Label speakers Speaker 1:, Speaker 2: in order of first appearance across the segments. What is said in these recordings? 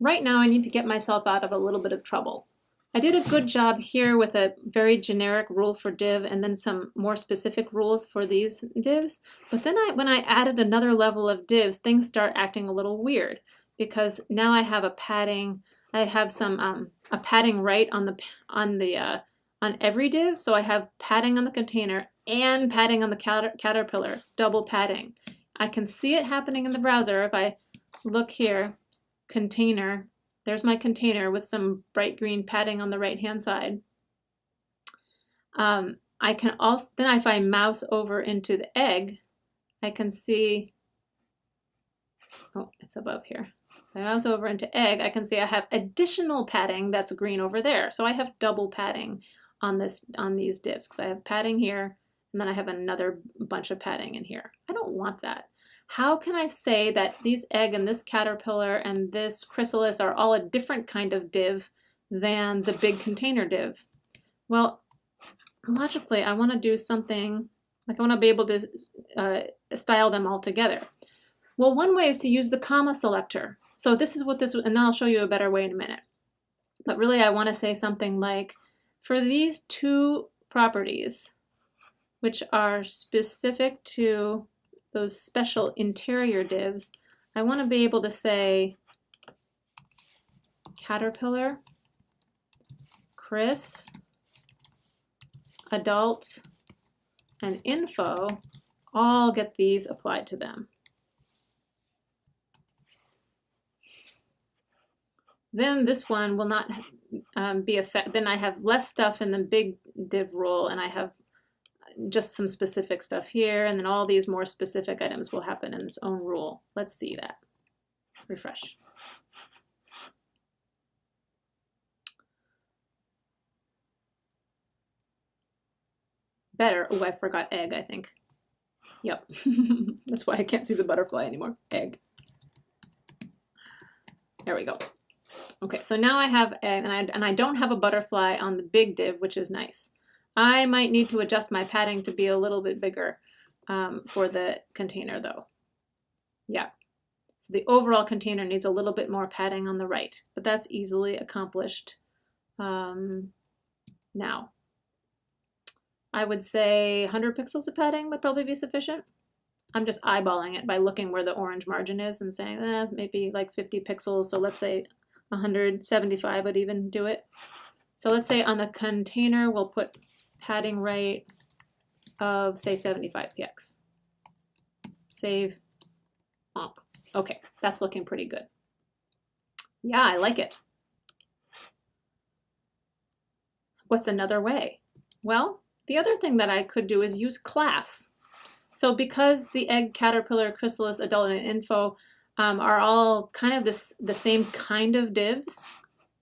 Speaker 1: right now I need to get myself out of a little bit of trouble. I did a good job here with a very generic rule for div and then some more specific rules for these divs. But then when I added another level of divs, things start acting a little weird because now I have a padding. I have some a padding right on every div. So I have padding on the container and padding on the caterpillar, double padding. I can see it happening in the browser if I look here, container. There's my container with some bright green padding on the right-hand side. I can also, then if I mouse over into the egg, I can see, oh, it's above here. If I mouse over into egg, I can see I have additional padding that's green over there. So I have double padding on these divs because I have padding here and then I have another bunch of padding in here. I don't want that. How can I say that these egg and this caterpillar and this chrysalis are all a different kind of div than the big container div? Well, logically, I want to do something, like I want to be able to style them all together. Well, one way is to use the comma selector. So this is what this, and then I'll show you a better way in a minute. But really, I want to say something like, for these two properties, which are specific to those special interior divs, I want to be able to say caterpillar, Chris, adult, and info all get these applied to them. Then this one will not be affected. Then I have less stuff in the big div rule, and I have just some specific stuff here, and then all these more specific items will happen in its own rule. Let's see that. Refresh. Better. Oh, I forgot egg, I think. Yep. That's why I can't see the butterfly anymore. Egg. There we go. Okay, so now I have egg, and I don't have a butterfly on the big div, which is nice. I might need to adjust my padding to be a little bit bigger for the container though. Yeah, so the overall container needs a little bit more padding on the right, but that's easily accomplished now. I would say 100 pixels of padding would probably be sufficient. I'm just eyeballing it by looking where the orange margin is and saying maybe like 50 pixels, so let's say 175 would even do it. So let's say on the container we'll put padding right of, say, 75 px. Save. Oh, okay, that's looking pretty good. Yeah, I like it. What's another way? Well, the other thing that I could do is use class. So because the egg, caterpillar, chrysalis, adult, and info are all kind of the same kind of divs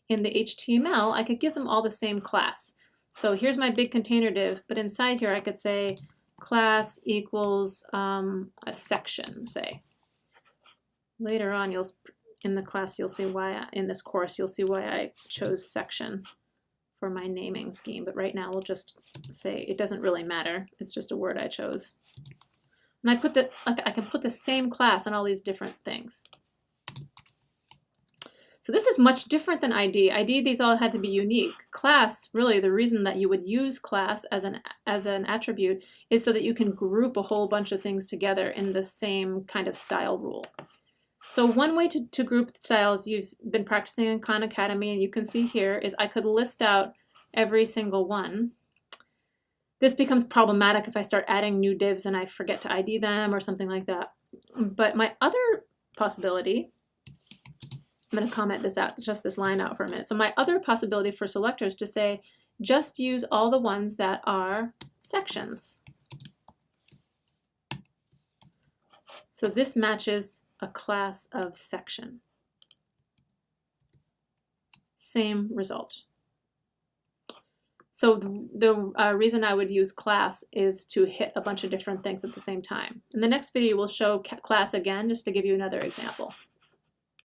Speaker 1: in the HTML, I could give them all the same class. So here's my big container div, but inside here I could say class equals a section, say. Later on, in the class, you'll see why, in this course, you'll see why I chose section for my naming scheme. But right now, we'll just say it doesn't really matter. It's just a word I chose. And I can put the same class on all these different things. So this is much different than ID. ID, these all had to be unique. Class, really the reason that you would use class as an attribute is so that you can group a whole bunch of things together in the same kind of style rule. So one way to group styles you've been practicing in Khan Academy, and you can see here, is I could list out every single one. This becomes problematic if I start adding new divs and I forget to ID them or something like that. But my other possibility, I'm going to comment this out, just this line out for a minute. So my other possibility for selectors to say, just use all the ones that are sections. So this matches a class of section. Same result. So the reason I would use class is to hit a bunch of different things at the same time. In the next video, we'll show class again, just to give you another example.